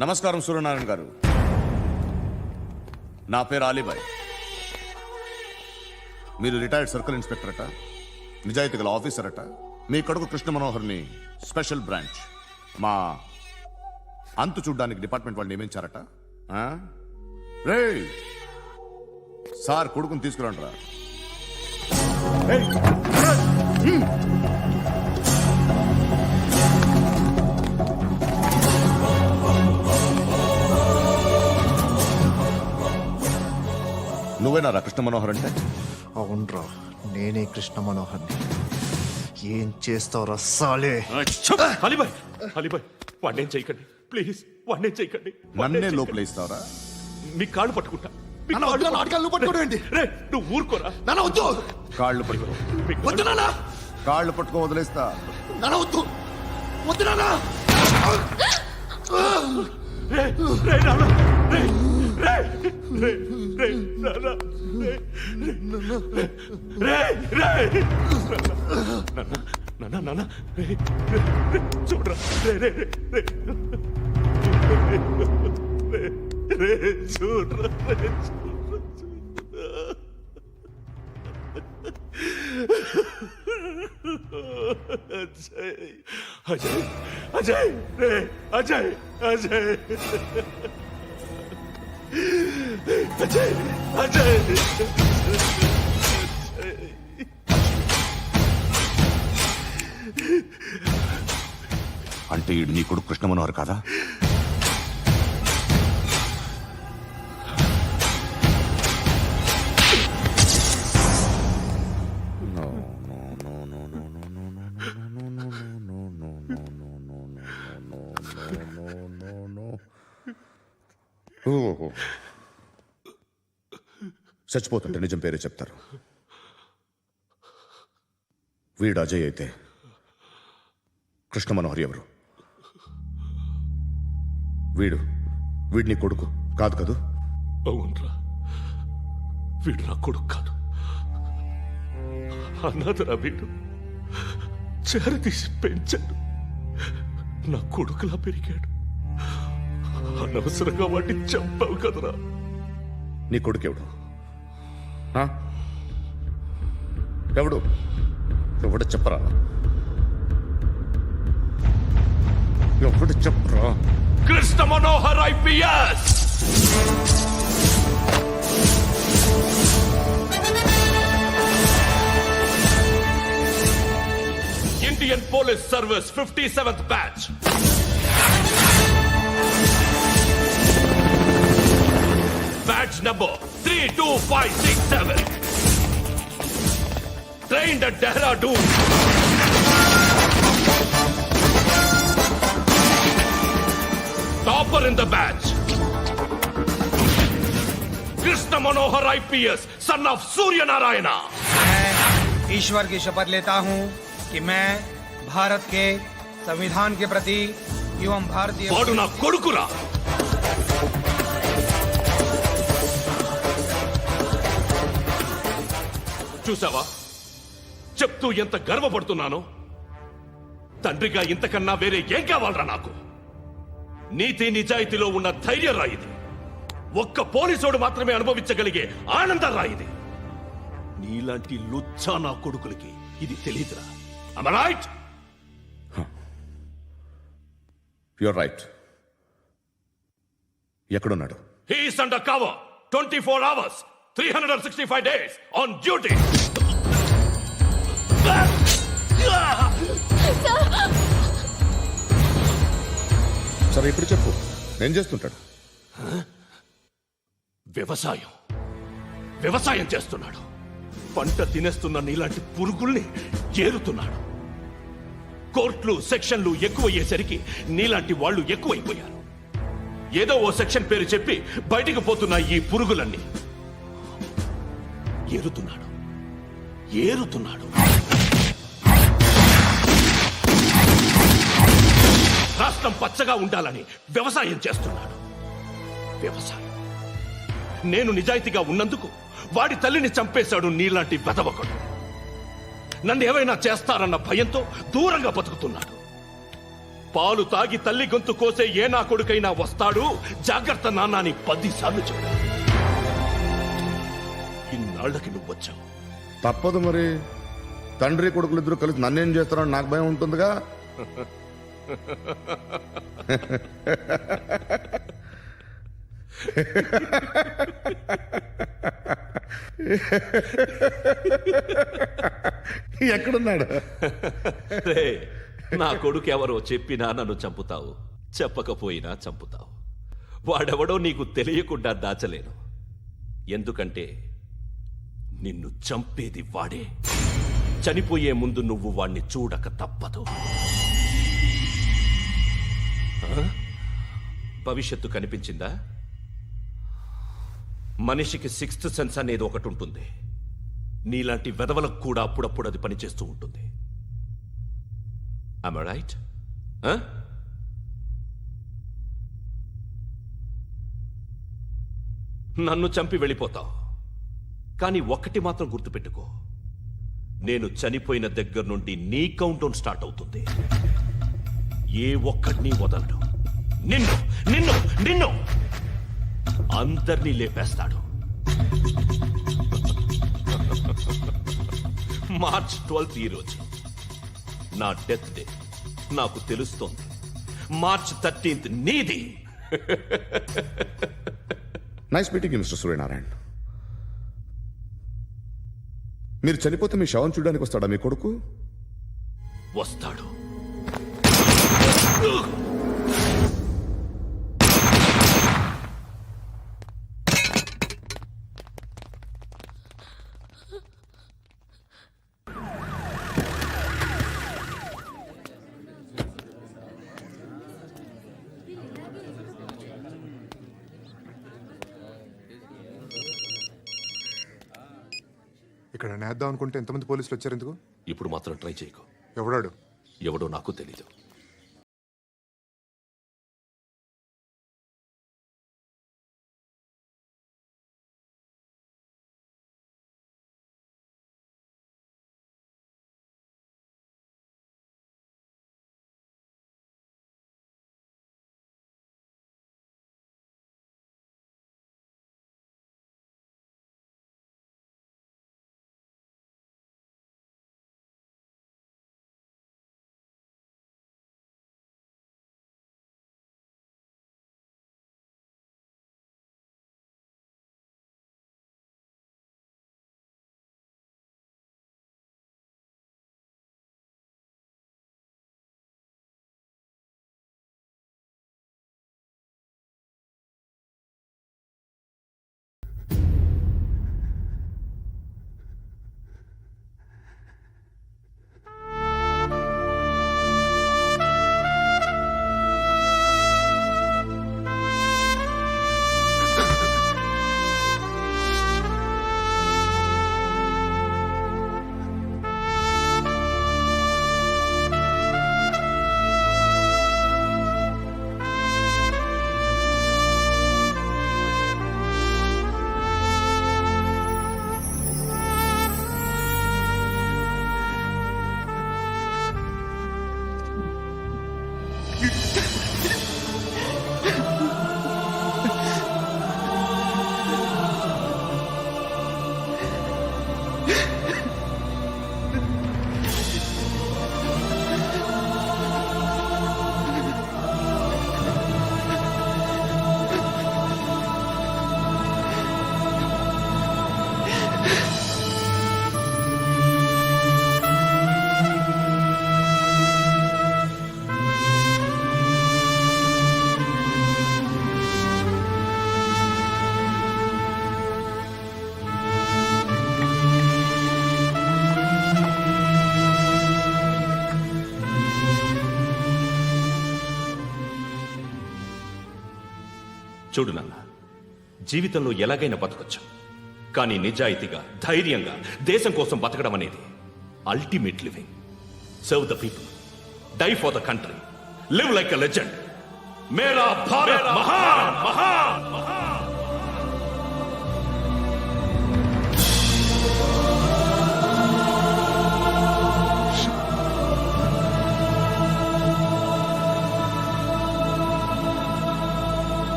నమస్కారం సూర్యనారాయణ గారు. నా పేరు అలీబాయ్. మీరు రిటైర్డ్ సర్కిల్ ఇన్స్పెక్టర్ అట, నిజాయితీ గల ఆఫీసర్ అట. మీ కొడుకు కృష్ణ మనోహర్ని స్పెషల్ బ్రాంచ్ మా అంతు చూడ్డానికి డిపార్ట్మెంట్ వాళ్ళు నియమించారట. రే సార్ కొడుకుని తీసుకురండి రా. నువ్వేనా కృష్ణ మనోహర్ అంటే? అవునరా, నేనే కృష్ణ మనోహర్ని. ఏం చేస్తావురా సాలే? అలీబాయ్, అలీబాయ్, వాడినేం చేయకండి ప్లీజ్, వాడినేం చేయకండి. నన్నే లోపలేస్తావరా? మీ కాళ్ళు పట్టుకుంటా. నాటకాలు పట్టుకోండి. రే నువ్వు ఊరుకోరా. నాన్న వద్దు, కాళ్ళు పట్టుకో. వద్దు నాన్న, కాళ్ళు పట్టుకో వదిలేస్తా. నాన్న వద్దు, వద్దు నాన్న. రే రే నాన్న, రే రే రే రే నాన్న, రే రే నాన్న, నాన్న రే చూడరా, రే రే రే రే చూడరా, రే అజయ్, అజయ్ రే, అజయ్, అజయ్, అజయ్, అజయ్. అంటే ఈడు నీ కొడుకు కృష్ణ మనోహర్ కాదా? చచ్చిపోతుంటే నిజం పేరే చెప్తారు. వీడు అజయ్ అయితే కృష్ణ మనోహర్ ఎవరు? వీడిని కొడుకు కాదు కదూ? అవునరా, వీడు నా కొడుకు కాదు, అన్నదరా. వీడు చేరదీసి పెంచాడు, నా కొడుకులా పెరిగాడు. అనవసరంగా వాడిని చంపావు కదరా. నీ కొడుకెవడు? ఎవడు? ఎవడు చెప్పరా? ఎవడు చెప్పరా? Krishna Manohar IPS. Indian police service 57th batch. Badge number 32567. Trained at Dehradun. Topper in the batch. Krishna Manohar IPS, son of Surya Narayana. मैं ईश्वर की शपथ लेता हूं कि मैं भारत के संविधान के प्रति एवं भारतीय వాడు నా కొడుకురా. చూసావా చెప్తూ ఎంత గర్వపడుతున్నానో? తండ్రిగా ఇంతకన్నా వేరే ఏం కావాలరా నాకు? నీతి నిజాయితీలో ఉన్న ధైర్యం రా ఇది. ఒక్క పోలీసోడు మాత్రమే అనుభవించగలిగే ఆనందం రా ఇది. నీలాంటి లుచ్చా నా కొడుకులకి ఇది తెలీదురా. Am I right? You're right. ఎక్కడున్నాడు? He is under cover 24 hours 365 days on duty. సరే ఇప్పుడు చెప్పు, ఏం చేస్తుంటాడు? వ్యవసాయం చేస్తున్నాడు. పంట తినేస్తున్న నీలాంటి పురుగుల్ని చేరుతున్నాడు. కోర్టులు సెక్షన్లు ఎక్కువయ్యేసరికి నీలాంటి వాళ్ళు ఎక్కువైపోయారు. ఏదో ఓ సెక్షన్ పేరు చెప్పి బయటికి పోతున్న ఈ పురుగులన్నీ ఏరుతున్నాడు. రాష్ట్రం పచ్చగా ఉండాలని వ్యవసాయం చేస్తున్నాడు. నేను నిజాయితీగా ఉన్నందుకు వాడి తల్లిని చంపేశాడు నీలాంటి వెధవకుడు. నన్ను ఏమైనా చేస్తారన్న భయంతో దూరంగా బతుకుతున్నాడు. పాలు తాగి తల్లి గొంతు కోసే ఏ నా కొడుకైనా వస్తాడు, జాగ్రత్త నాన్న అని 10 సార్లు చెప్పు. ఇన్నాళ్ళకి నువ్వు వచ్చావు. తప్పదు మరి. తండ్రి కొడుకులు ఇద్దరు కలిసి నన్నేం చేస్తారని నాకు భయం ఉంటుందిగా. ఎక్కడున్నాడు? రే, నా కొడుకు ఎవరో చెప్పినా నన్ను చంపుతావు, చెప్పకపోయినా చంపుతావు. వాడెవడో నీకు తెలియకుండా దాచలేను. ఎందుకంటే నిన్ను చంపేది వాడే. చనిపోయే ముందు నువ్వు వాణ్ణి చూడక తప్పదు. ఆ? భవిష్యత్తు కనిపించిందా? మనిషికి 6th సెన్స్ అనేది ఒకటి ఉంటుంది. నీలాంటి వెధవలకు కూడా అప్పుడప్పుడు అది పనిచేస్తూ ఉంటుంది. Am I right? Huh? నన్ను చంపి వెళ్ళిపోతావు. కానీ ఒక్కటి మాత్రం గుర్తుపెట్టుకో, నేను చనిపోయిన దగ్గర నుండి నీ కౌంటౌన్ స్టార్ట్ అవుతుంది. ఏ ఒక్కడిని వదలడు. నిన్ను నిన్ను నిన్ను అందరినీ లేపేస్తాడు. మార్చ్ 12th ఈ రోజు నా డెత్ డే. నాకు తెలుస్తోంది. మార్చ్ 13th నీది. Nice meeting mister Suryanarayana. మీరు చనిపోతే మీ శవం చూడడానికి వస్తాడా మీ కొడుకు? వస్తాడు. ఇక్కడ నేద్దాం అనుకుంటే ఎంతమంది పోలీసులు వచ్చారు ఎందుకు? ఇప్పుడు మాత్రం ట్రై చేయకు. ఎవడాడు? ఎవడో నాకు తెలీదు. చూడు నాన్న, జీవితంలో ఎలాగైనా బతకొచ్చు. కానీ నిజాయితీగా, ధైర్యంగా దేశం కోసం బతకడం అనేది ultimate living. Serve the people, die for the country, live like a legend. మేరా భారత్ మహాన్ మహాన్ మహాన్.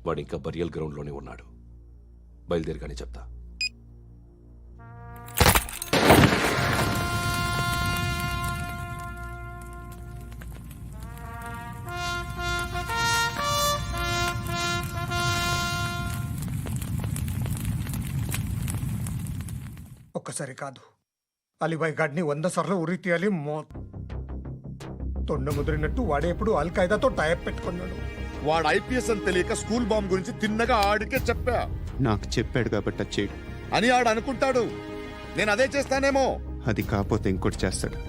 వాడు ఇంకా బరియల్ గ్రౌండ్లోనే ఉన్నాడు. బయలుదేరగానే చెప్తా. ఒక్కసారి కాదు, అలీబాయ్ గాడిని 100 సార్లు ఉరి తీయాలి. తొండ ముదిరినట్టు వాడేప్పుడు అల్ ఖైదాతో టైప్ పెట్టుకున్నాడు. వాడు ఐపీఎస్ అని తెలియక స్కూల్ బాంబ్ గురించి తిన్నగా ఆడికే చెప్పా నాకు చెప్పాడు కాబట్టి అది చేయడు. అని ఆడు అనుకుంటాడు. నేను అదే చేస్తానేమో. అది కాకపోతే ఇంకోటి చేస్తాడు.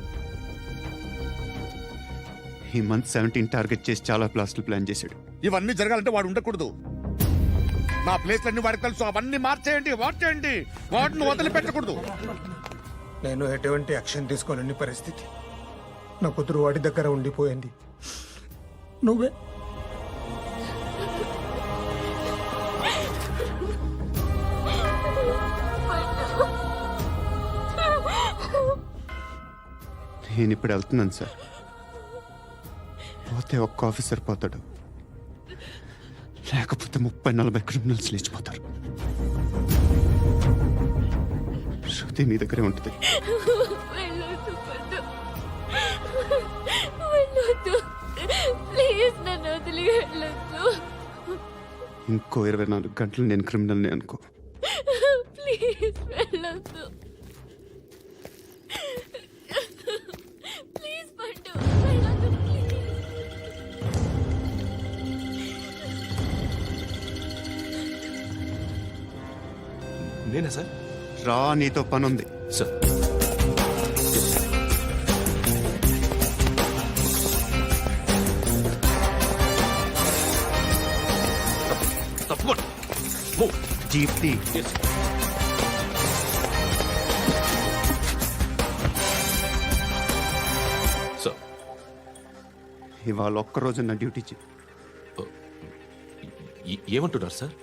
ఈ మంత్ 17 టార్గెట్ చేసి చాలా ప్లాస్టులు ప్లాన్ చేశాడు. ఇవన్నీ జరగాలంటే వాడు ఉండకూడదు. నా ప్లేస్ అన్ని వాడికి తెలుసు. అవన్నీ మార్చేయండి, వాటిని వదిలిపెట్టకూడదు. నేను ఎటువంటి యాక్షన్ తీసుకోలేని పరిస్థితి. నా కూతురు వాడి దగ్గర ఉండిపోయింది. నువ్వే నేను ఇప్పుడు వెళ్తున్నాను సార్. పోతే ఒక్క ఆఫీసర్ పోతాడు, లేకపోతే 30-40 క్రిమినల్స్ లేచిపోతారు. శృతి మీ దగ్గరే ఉంటుంది. ప్లీజ్ నన్ను వదిలి వెళ్ళొద్దు. ఇంకో 24 గంటలు నేను క్రిమినల్ని అనుకో. ప్లీజ్ వెళ్ళొద్దు. ప్లీజ్ పండు వెళ్ళొద్దు ప్లీజ్. నేనా సార్? రా, నీతో పని ఉంది. సార్ తప్పకుండా. Jeep tea. సార్ ఇవాళ ఒక్కరోజు నా డ్యూటీ చేయి. ఏమంటున్నారు సార్?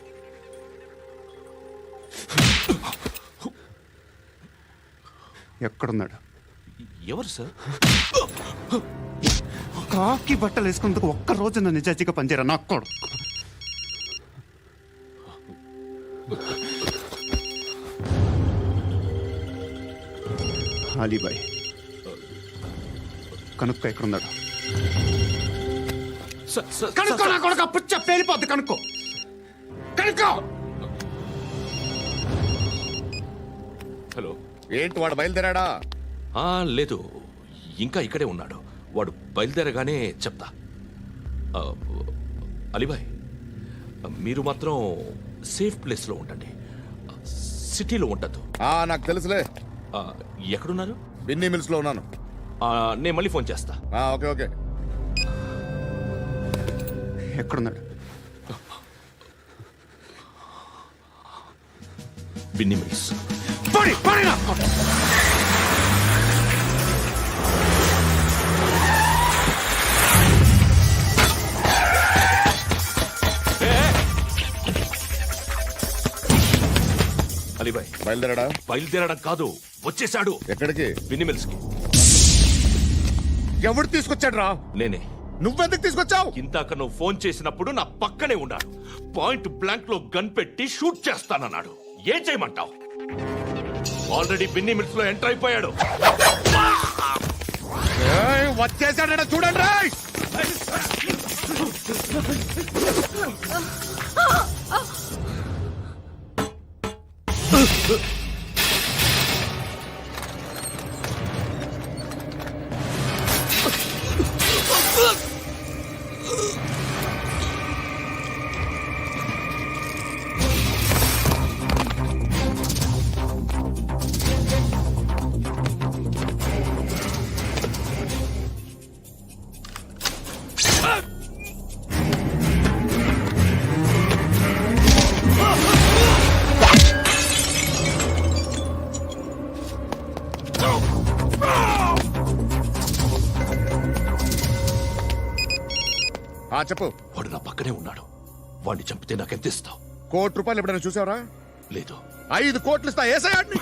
ఎక్కడున్నాడు? ఎవరు సార్? కాకి బట్టలు వేసుకున్నందుకు ఒక్కరోజు నా నిజాజీగా పనిచేయరా నాకు కూడా. అలీబాయ్ కనుక్కో ఎక్కడున్నాడు. కనుక్కో నా కొడుకు. పుచ్చ పేలిపోద్ది. కనుక్కో. హలో. ఏంటి వాడు బయలుదేరాడా? లేదు, ఇంకా ఇక్కడే ఉన్నాడు. వాడు బయలుదేరగానే చెప్తా. అలీబాయ్, మీరు మాత్రం సేఫ్ ప్లేస్లో ఉండండి. సిటీలో ఉండద్దు. నాకు తెలుసులే. ఎక్కడున్నారు? బిన్నీ మిల్స్ లో ఉన్నాను. నేను మళ్ళీ ఫోన్ చేస్తా. Okay okay. ఎక్కడున్నాడు? బిన్నీ మిల్స్. అలీబాయ్ బయలుదేరాడా? బయలుదేరడం కాదు, వచ్చేశాడు. ఎక్కడికి? బిన్నీ మిల్స్ కి. ఎవడు తీసుకొచ్చాడు రా? నేనే. నువ్వెందుకు తీసుకొచ్చావు? ఇందాక నువ్వు ఫోన్ చేసినప్పుడు నా పక్కనే ఉన్నాడు. పాయింట్ బ్లాంక్ లో గన్ పెట్టి షూట్ చేస్తానన్నాడు. ఏం చేయమంటావు? ఆల్రెడీ బిన్నీ మిల్స్ లో ఎంటర్ అయిపోయాడు. వచ్చేసాడ చూడండి రా. చెప్పు. వాడు నా పక్కనే ఉన్నాడు. వాడిని చంపితే నాకెంత ఇస్తావు? ₹1,00,00,000 ఎప్పుడైనా చూసావరా? లేదు. 5 కోట్లు ఇస్తా. ఏసయాడిని.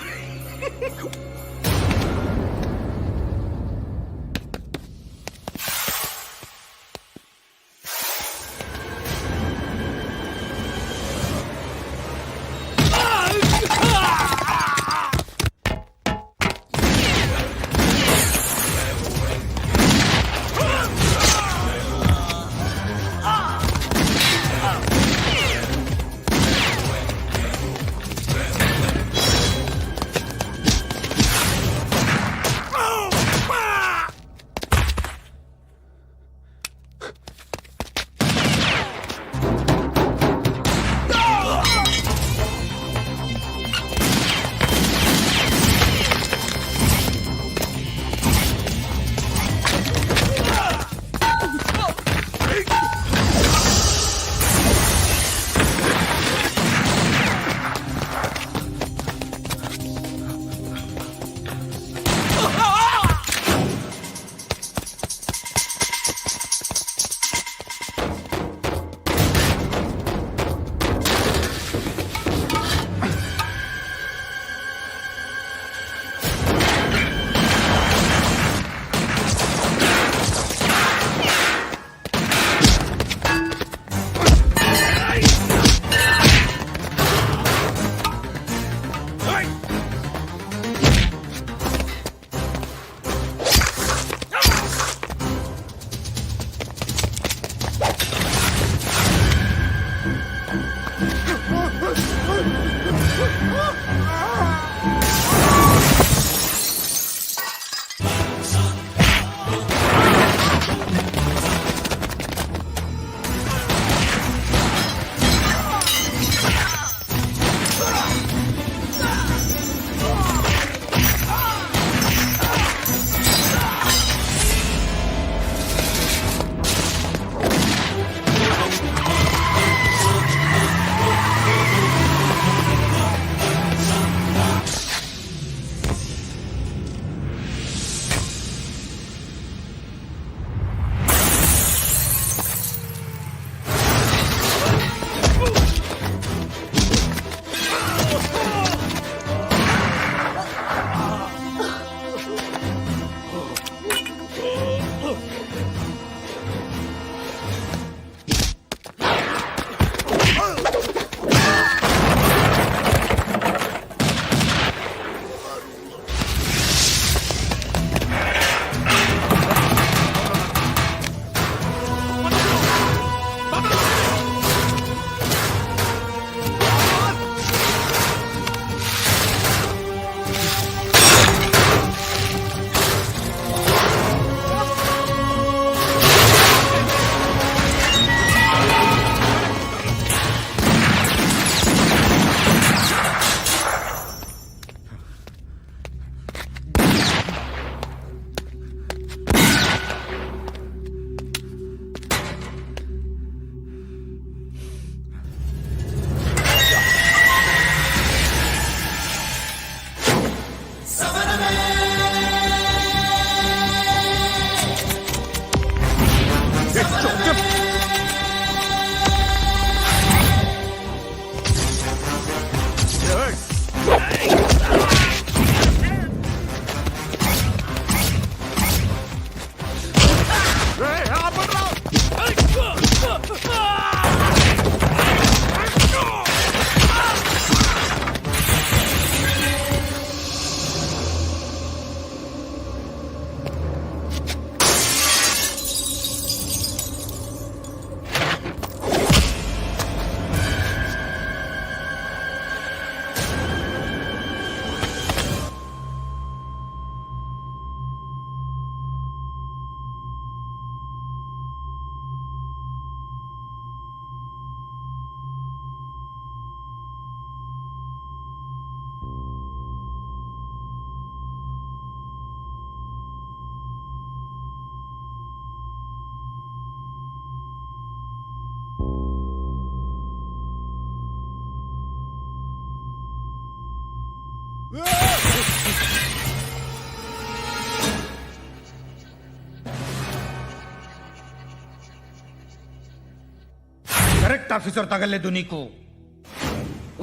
కరెక్ట్ ఆఫీసర్ తగలేదు నీకు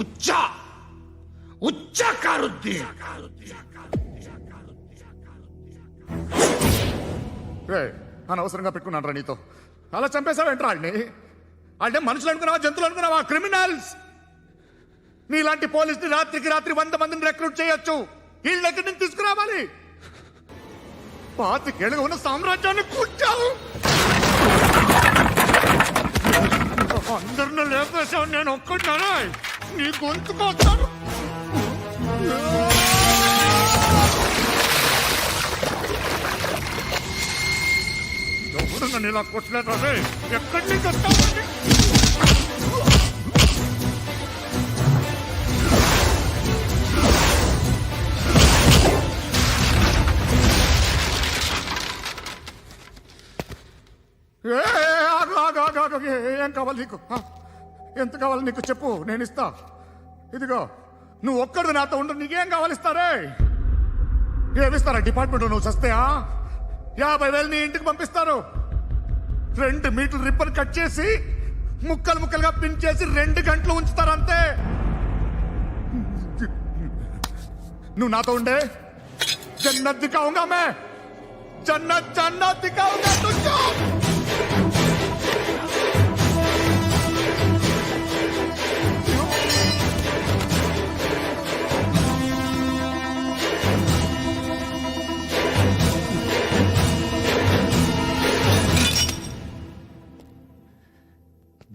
ఉచ్చా ఉచ్చా కారుద్ది అనవసరంగా పెట్టుకున్నాను రా నీతో అలా చంపేశావేంట్రా వాళ్ళని అంటే మనుషులు అనుకున్నావా జంతువులు అనుకున్నావా క్రిమినల్స్ నీలాంటి పోలీసుని రాత్రికి రాత్రి 100 మందిని రిక్రూట్ చేయొచ్చు వీళ్ళ దగ్గర నుంచి తీసుకురావాలి 25 ఏళ్ళుగా ఉన్న సామ్రాజ్యాన్ని కూర్చావు అందరిని లేపేశావు నేను ఒక్కడినారా నీ గొంతుకొస్తాను ఎవరు నన్ను ఇలా కొట్టలేదు రే ఎక్కడి నుంచి వస్తావు ఏం కావాలి నీకు ఎంత కావాలి నీకు చెప్పు నేను ఇస్తా ఇదిగో నువ్వు ఒక్కడు నాతో ఉండు నీకేం కావాలి ఇస్తారే ఏమిస్తారా డిపార్ట్మెంట్ నువ్వు చస్తేయా 50,000 నీ ఇంటికి పంపిస్తారు 2 మీటర్లు రిబ్బన్ కట్ చేసి ముక్కలు ముక్కలుగా పిన్ చేసి 2 గంటలు ఉంచుతారు అంతే నువ్వు నాతో ఉండే జన్నత్ దిఖాऊंगा मैं जन्नत जन्नत दिखाऊंगा तुझको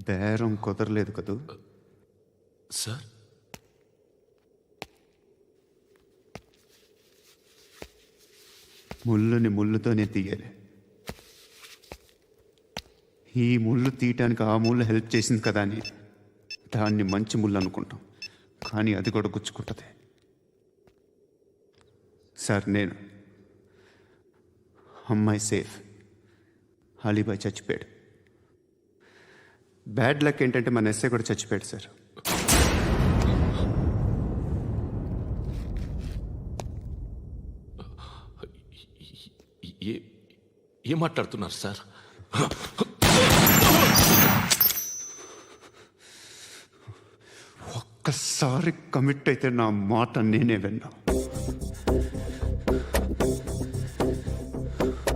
బేరం కుదరలేదు కదూ సార్ ముళ్ళుని ముళ్ళుతోనే తీయాలి ఈ ముళ్ళు తీయటానికి ఆ ముళ్ళు హెల్ప్ చేసింది కదా అని దాన్ని మంచి ముళ్ళు అనుకుంటాం కానీ అది కూడా గుచ్చుకుంటుంది సార్ నేను అమ్మాయి సేఫ్ అలీబాయ్ చచ్చిపోయాడు బ్యాడ్ లక్ ఏంటంటే మన ఎస్ఐ కూడా చచ్చిపోయాడు సార్ ఏం మాట్లాడుతున్నారు సార్ ఒక్కసారి కమిట్ అయితే నా మాట నేనే విన్నా